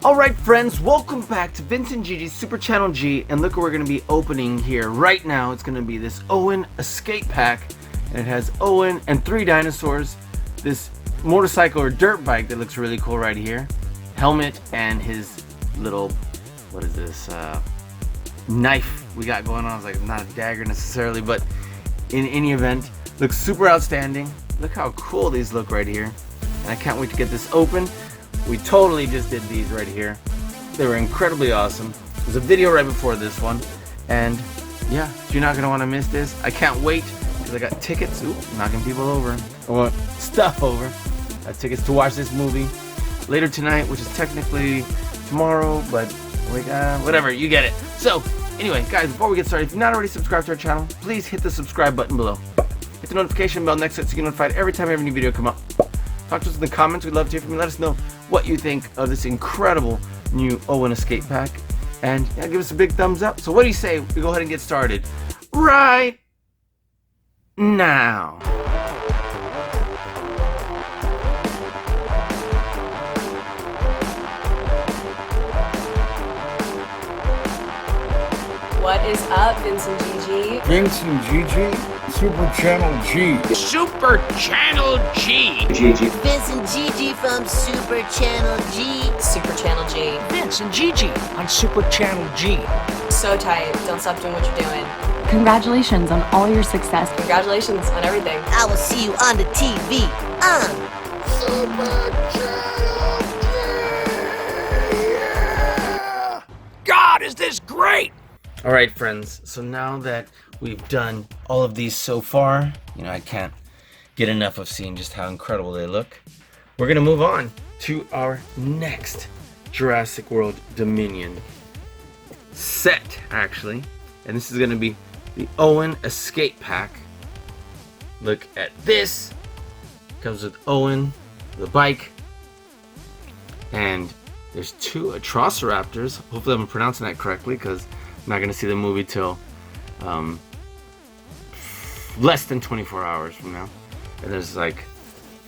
Alright friends, welcome back to Vincent Gigi's Super Channel G, and look what we're going to be opening here right now. It's going to be this Owen escape pack, and it has Owen and 3 dinosaurs, this motorcycle or dirt bike that looks really cool right here, helmet, and his little, what is this, knife we got going on. It's like not a dagger necessarily, but in any event, looks super outstanding. Look how cool these look right here, and I can't wait to get this open. We totally just did these right here. They were incredibly awesome. There's a video right before this one, and yeah, you're not gonna want to miss this. I can't wait because I got tickets. Ooh, knocking people over, or stuff over. I got tickets to watch this movie later tonight, which is technically tomorrow, but whatever, you get it. So anyway, guys, before we get started, if you're not already subscribed to our channel, please hit the subscribe button below. Hit the notification bell next to it so you get notified every time I have a new video come up. Talk to us in the comments. We'd love to hear from you. Let us know what you think of this incredible new Owen escape pack. And yeah, give us a big thumbs up. So what do you say we go ahead and get started right now? What is up, Vincent Gigi? Vincent Gigi, Super Channel G. Super Channel G. Gigi. Vincent Gigi from Super Channel G. Super Channel G. Vincent Gigi on Super Channel G. So tight. Don't stop doing what you're doing. Congratulations on all your success. Congratulations on everything. I will see you on the TV on Super Channel G. Yeah. God, is this great! Alright friends, so now that we've done all of these so far, you know, I can't get enough of seeing just how incredible they look. We're going to move on to our next Jurassic World Dominion set, actually. And this is going to be the Owen Escape Pack. Look at this. Comes with Owen, the bike, and there's 2 Atrociraptors. Hopefully I'm pronouncing that correctly, because I'm not going to see the movie till less than 24 hours from now. And there's like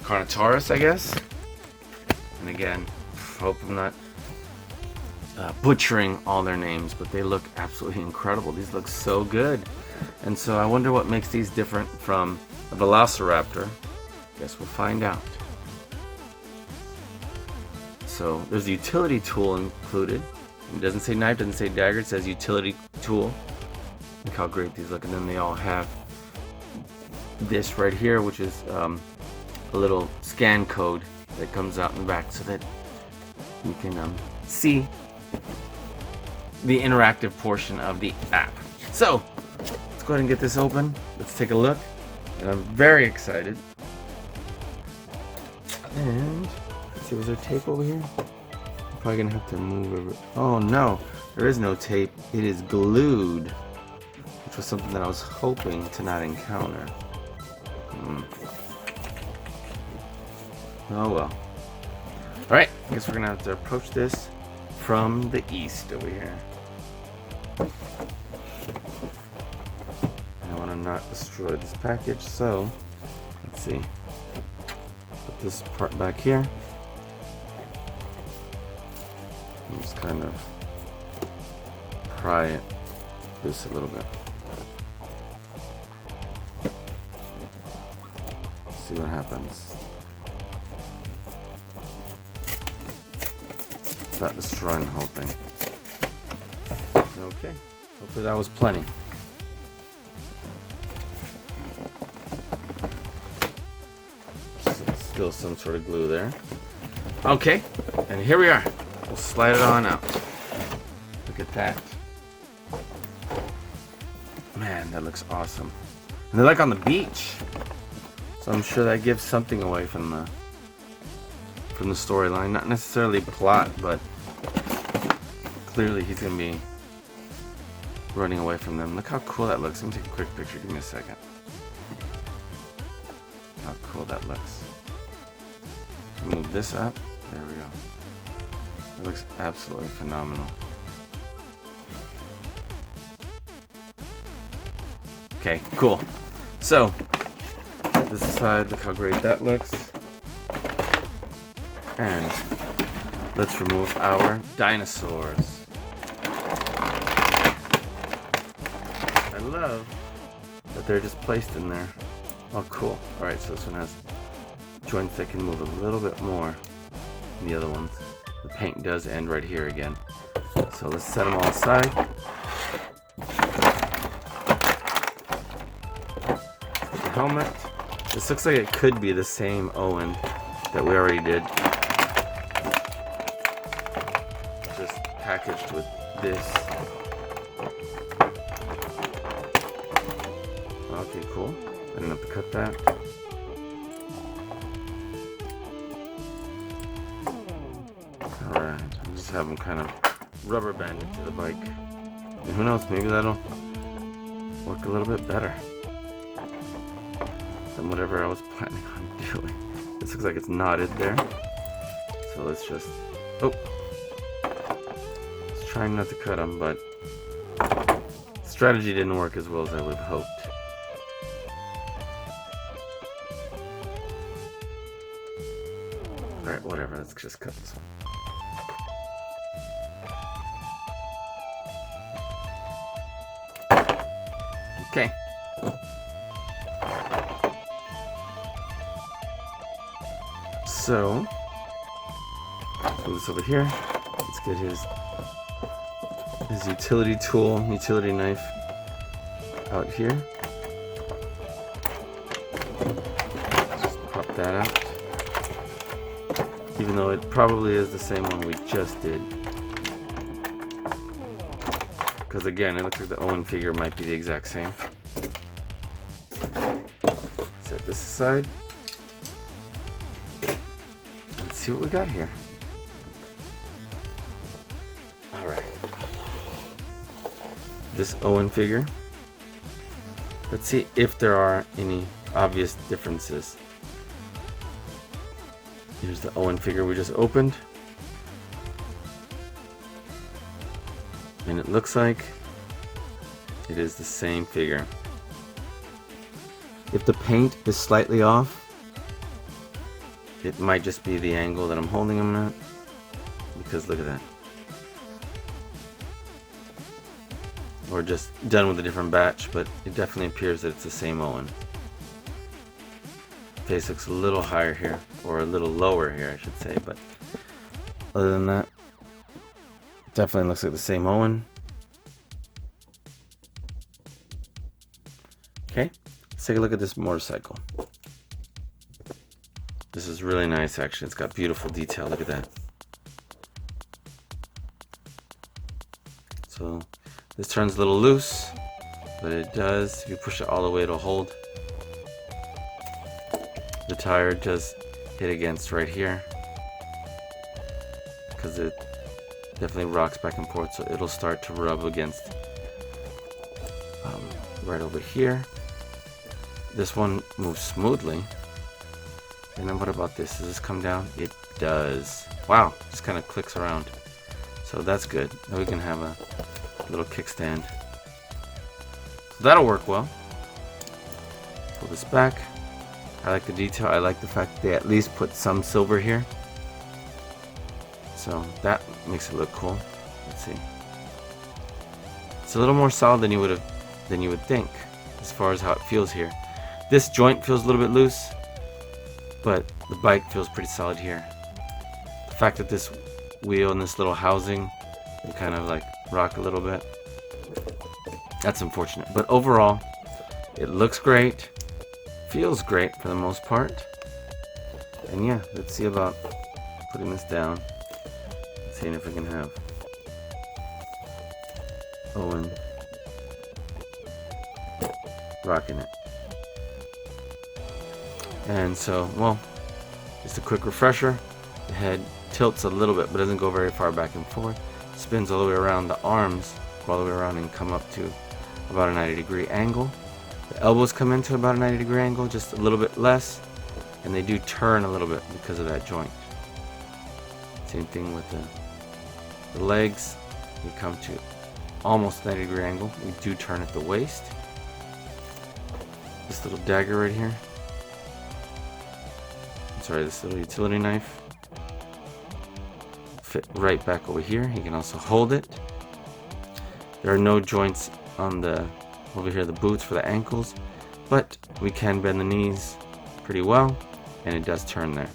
Carnotaurus, I guess. And again, hope I'm not butchering all their names, but they look absolutely incredible. These look so good. And so I wonder what makes these different from a Velociraptor. Guess we'll find out. So there's a utility tool included. It doesn't say knife, doesn't say dagger, it says utility tool. Look how great these look. And then they all have this right here, which is a little scan code that comes out in the back so that you can see the interactive portion of the app. So let's go ahead and get this open. Let's take a look. And I'm very excited. And let's see, was there tape over here? Probably gonna have to move it. Oh no, there is no tape. It is glued, which was something that I was hoping to not encounter. Oh well. Alright, I guess we're gonna have to approach this from the east over here. I want to not destroy this package, so let's see. Put this part back here. Just kind of pry it loose a little bit. See what happens. Not destroying the whole thing. Okay, hopefully that was plenty. Still some sort of glue there. Okay, and here we are. We'll slide it on out. Look at that. Man, that looks awesome. And they're like on the beach. So I'm sure that gives something away from the storyline. Not necessarily plot, but clearly he's gonna be running away from them. Look how cool that looks. Let me take a quick picture. Give me a second. How cool that looks. Move this up. There we go. It looks absolutely phenomenal. Okay, cool. So, this side, look how great that looks. And let's remove our dinosaurs. I love that they're just placed in there. Oh, cool. Alright, so this one has joints that can move a little bit more than the other ones. The paint does end right here again. So let's set them all aside. The helmet. This looks like it could be the same Owen that we already did. Just packaged with this. Okay, cool. I didn't have to cut that. Alright, I'll just have them kind of rubber banded to the bike. And who knows, maybe that'll work a little bit better than whatever I was planning on doing. This looks like it's knotted there. So let's just... Oh! Let's try not to cut them, but strategy didn't work as well as I would have hoped. Alright, whatever, let's just cut this one. Okay. So, move this over here. Let's get his utility tool, utility knife out here. Just pop that out. Even though it probably is the same one we just did. Because again, it looks like the Owen figure might be the exact same. Set this aside. Let's see what we got here. Alright. This Owen figure. Let's see if there are any obvious differences. Here's the Owen figure we just opened. And it looks like it is the same figure. If the paint is slightly off, it might just be the angle that I'm holding them at. Because look at that. Or just done with a different batch, but it definitely appears that it's the same Owen. Face looks a little higher here, or a little lower here I should say, but other than that, definitely looks like the same Owen. Okay, let's take a look at this motorcycle. This is really nice actually, it's got beautiful detail, look at that. So this turns a little loose, but it does, if you push it all the way it'll hold. The tire does hit against right here, because it definitely rocks back and forth, so it'll start to rub against right over here. This one moves smoothly. And then what about this? Does this come down? It does. Wow, just kind of clicks around. So that's good. Now we can have a little kickstand. So that'll work well. Pull this back. I like the detail. I like the fact that they at least put some silver here. So that makes it look cool. Let's see. It's a little more solid than you would think, as far as how it feels here. This joint feels a little bit loose, but the bike feels pretty solid here. The fact that this wheel and this little housing, they kind of like rock a little bit. That's unfortunate. But overall, it looks great. Feels great for the most part. And yeah, let's see about putting this down. Seeing if we can have Owen rocking it. And so, well, just a quick refresher. The head tilts a little bit, but doesn't go very far back and forth. Spins all the way around. The arms go all the way around and come up to about a 90-degree angle. The elbows come into about a 90-degree angle, just a little bit less, and they do turn a little bit because of that joint. Same thing with the legs. We come to almost 90-degree angle. We do turn at the waist. This little dagger right here. Sorry, this little utility knife fit right back over here. He can also hold it. There are no joints on the over here, the boots for the ankles, but we can bend the knees pretty well, and it does turn there.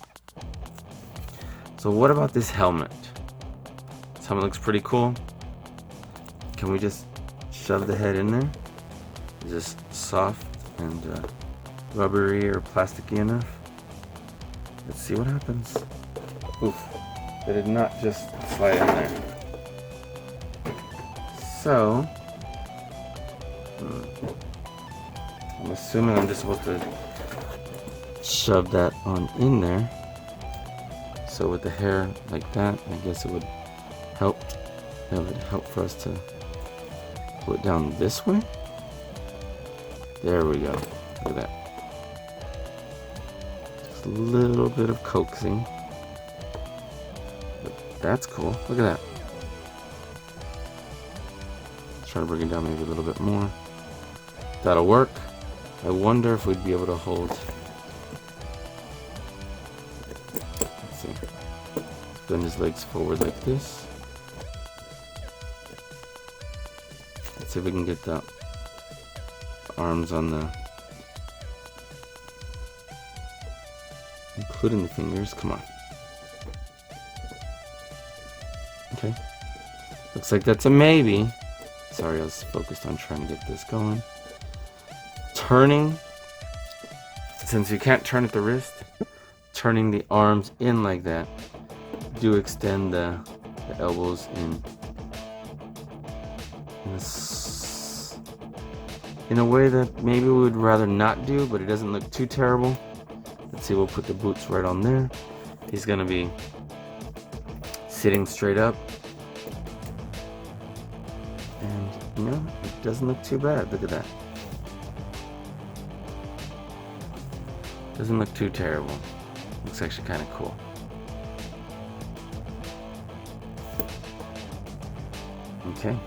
So what about this helmet? This helmet looks pretty cool. Can we just shove the head in there? Is this soft and rubbery or plasticky enough? Let's see what happens. Oof, it did not just slide in there. So, I'm assuming I'm just supposed to shove that on in there. So with the hair like that, I guess it would help. That would help for us to pull it down this way. There we go. Look at that. Just a little bit of coaxing. But that's cool. Look at that. Try to bring it down maybe a little bit more. That'll work. I wonder if we'd be able to hold. Let's see. Let's bend his legs forward like this. Let's see if we can get the arms on the, including the fingers. Come on. Okay. Looks like that's a maybe. Sorry, I was focused on trying to get this going. Turning, since you can't turn at the wrist, turning the arms in like that do extend the elbows in a way that maybe we would rather not do, but it doesn't look too terrible. Let's see, we'll put the boots right on there. He's gonna be sitting straight up. And, you know, it doesn't look too bad. Look at that. Doesn't look too terrible. Looks actually kind of cool. Okay.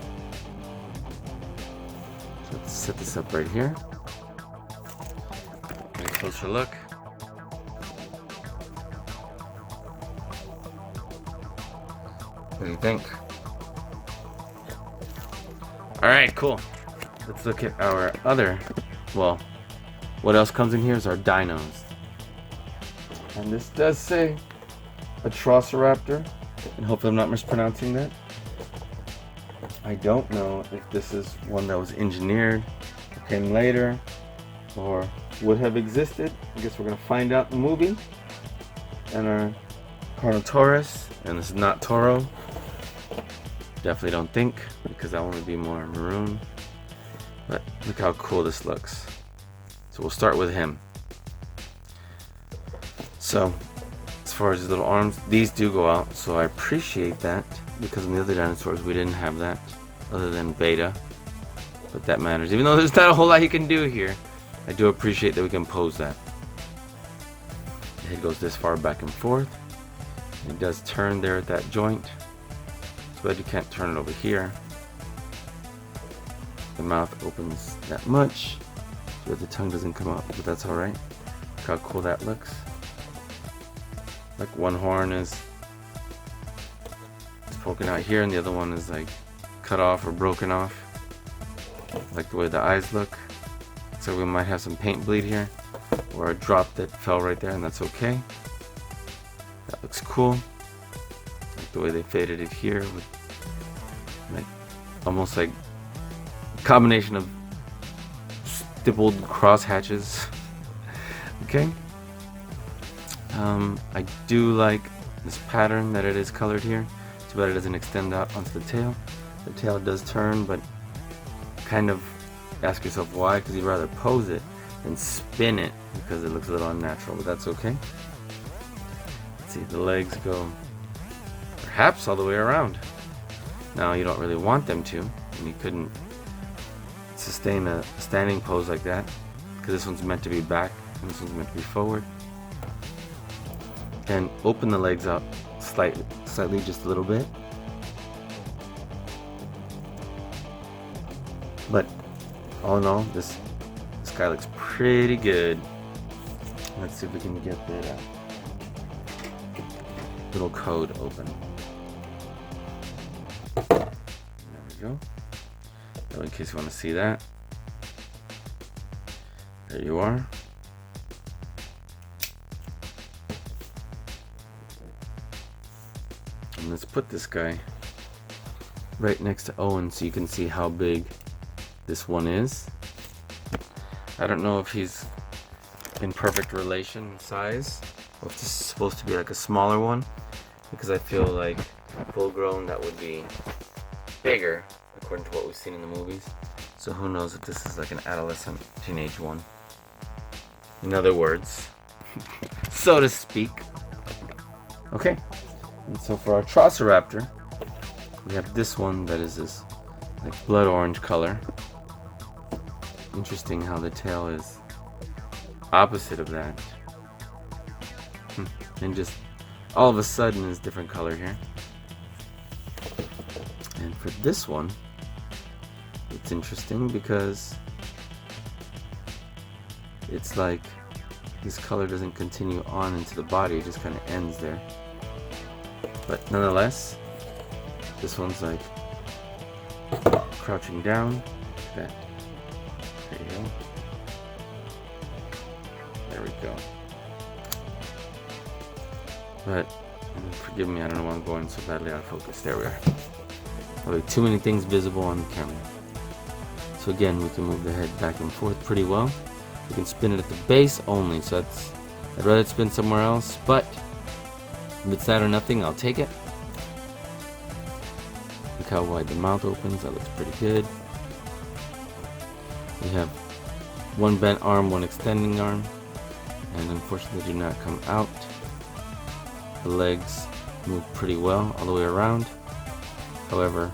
So let's set this up right here. Get a closer look. What do you think? Alright, cool. Let's look at our other, well, what else comes in here is our dinos. And this does say Atrociraptor, and hopefully I'm not mispronouncing that. I don't know if this is one that was engineered, came later, or would have existed. I guess we're gonna find out in the movie. And our Carnotaurus, and this is not Toro. Definitely don't think, because I want to be more maroon. But look how cool this looks. So we'll start with him. So, as far as his little arms, these do go out, so I appreciate that, because in the other dinosaurs we didn't have that, other than Beta. But that matters. Even though there's not a whole lot he can do here, I do appreciate that we can pose that. The head goes this far back and forth. It does turn there at that joint. But you can't turn it over here. The mouth opens that much, so that the tongue doesn't come out, but that's alright. Look how cool that looks. Like one horn is poking out here, and the other one is like cut off or broken off. Like the way the eyes look. So we might have some paint bleed here, or a drop that fell right there, and that's okay. That looks cool. The way they faded it here with like almost like a combination of stippled cross hatches. Okay. I do like this pattern that it is colored here. Too bad it doesn't extend out onto the tail. The tail does turn, but kind of ask yourself why, because you'd rather pose it than spin it, because it looks a little unnatural, but that's okay. Let's see, the legs go perhaps all the way around. Now you don't really want them to, and you couldn't sustain a standing pose like that, because this one's meant to be back and this one's meant to be forward. And open the legs up slightly, just a little bit. But all in all, this guy looks pretty good. Let's see if we can get the little code open. go. So in case you want to see that. There you are. And let's put this guy right next to Owen so you can see how big this one is. I don't know if he's in perfect relation size, or if this is supposed to be like a smaller one, because I feel like full grown that would be bigger according to what we've seen in the movies. So who knows if this is like an adolescent teenage one. In other words, so to speak. Okay, and so for our Atrociraptor, we have this one that is this like blood orange color. Interesting how the tail is opposite of that. And just all of a sudden is different color here. And for this one, it's interesting because it's like this color doesn't continue on into the body, it just kind of ends there. But nonetheless, this one's like crouching down. There you go. There we go. But forgive me, I don't know why I'm going so badly out of focus. There we are. Okay, too many things visible on the camera. So again, we can move the head back and forth pretty well. We can spin it at the base only, so I'd rather spin somewhere else, but if it's that or nothing, I'll take it. Look how wide the mouth opens, that looks pretty good. We have one bent arm, one extending arm, and unfortunately they do not come out. The legs move pretty well all the way around. However,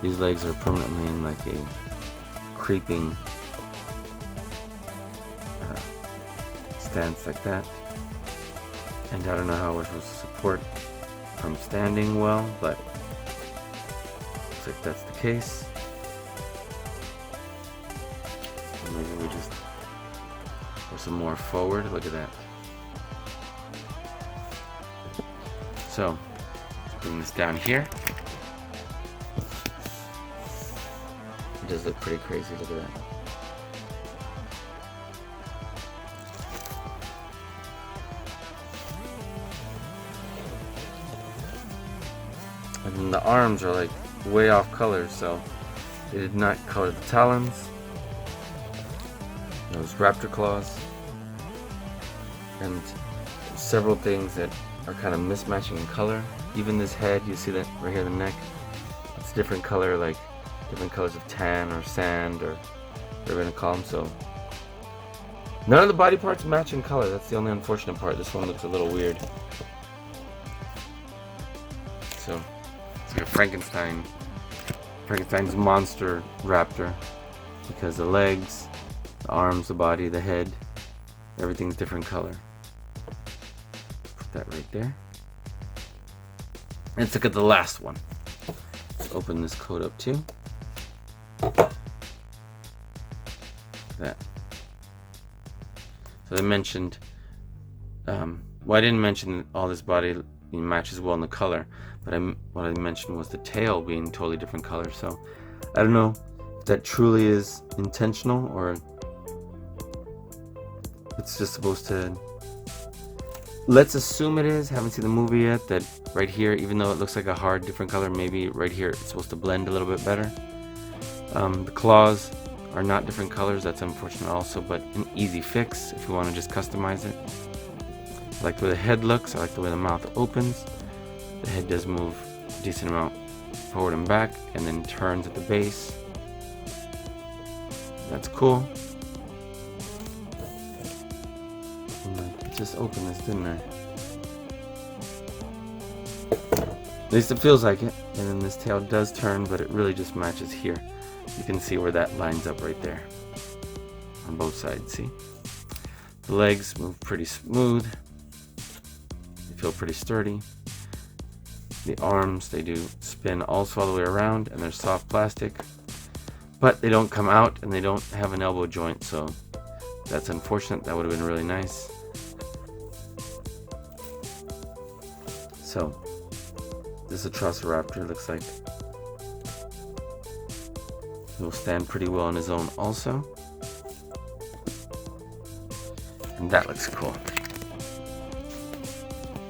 these legs are permanently in like a creeping stance like that. And I don't know how we're supposed to support from standing well, but looks like that's the case. And maybe we just go some more forward. Look at that. So, let's bring this down here. It does look pretty crazy, look at that. And then the arms are like way off color, so they did not color the talons, those raptor claws, and several things that are kind of mismatching in color. Even this head, you see that right here, the neck, it's different color, like different colors of tan or sand or whatever we're gonna call them. So none of the body parts match in color. That's the only unfortunate part. This one looks a little weird. So it's like a Frankenstein's monster raptor, because the legs, the arms, the body, the head, everything's different color. Put that right there. Let's look at the last one. Let's open this coat up too. That. So I mentioned, well, I didn't mention all this body matches well in the color, but what I mentioned was the tail being totally different color. So I don't know if that truly is intentional or it's just supposed to. Let's assume it is. Haven't seen the movie yet. That right here, even though it looks like a hard different color, maybe right here it's supposed to blend a little bit better. The claws are not different colors. That's unfortunate also, but an easy fix if you want to just customize it. I like the way the head looks. I like the way the mouth opens. The head does move a decent amount forward and back, and then turns at the base. That's cool. Just opened this, didn't I? At least it feels like it. And then this tail does turn, but it really just matches here. You can see where that lines up right there on both sides. See, the legs move pretty smooth. They feel pretty sturdy. The arms, they do spin also all the way around, and they're soft plastic, but they don't come out and they don't have an elbow joint, so that's unfortunate. That would have been really nice. So this Atrociraptor looks like He'll stand pretty well on his own also. And that looks cool.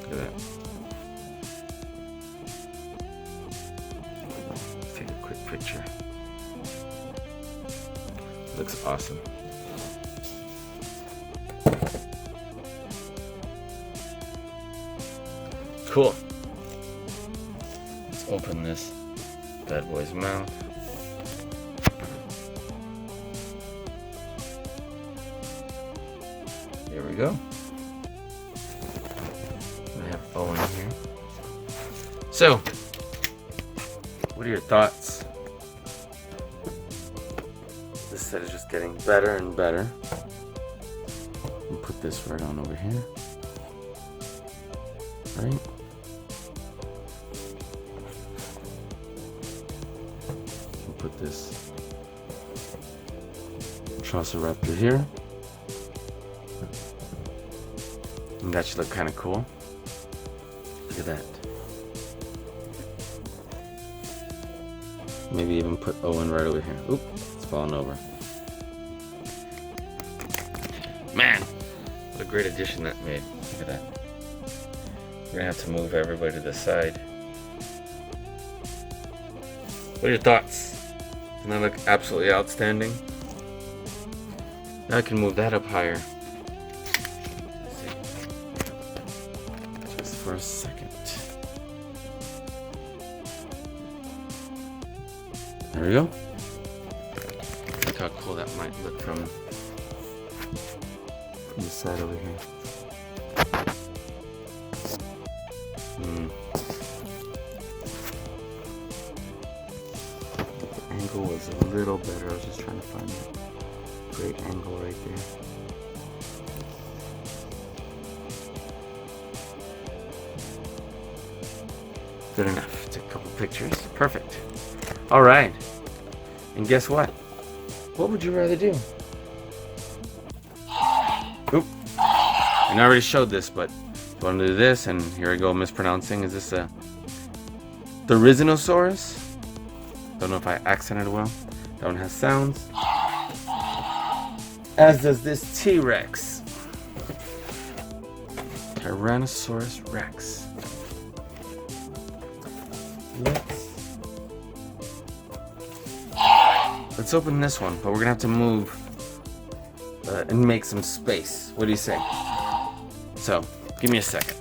Look at that. Let's take a quick picture. Looks awesome. Cool. Let's open this bad boy's mouth. There we go. I have Owen here. So, what are your thoughts? This set is just getting better and better. We'll put this right on over here. Right? We'll put this Atrociraptor here. And that should look kind of cool. Look at that. Maybe even put Owen right over here. Oop, it's falling over. Man, what a great addition that made. Look at that. We're gonna have to move everybody to the side. What are your thoughts? Doesn't that look absolutely outstanding? Now I can move that up higher. Let's see. Just for a second. There we go. Look how cool that might look from this side over here. The angle was a little better. I was just trying to find a great angle right there. Good enough. Took a couple pictures. Perfect. All right. And guess what? What would you rather do? Oop. And I already showed this, but you want to do this, and here I go mispronouncing. Is this a Therizinosaurus? Don't know if I accented well. That one has sounds. As does this T-Rex. Tyrannosaurus Rex. Let's open this one, but we're gonna have to move and make some space. What do you say? So, give me a second.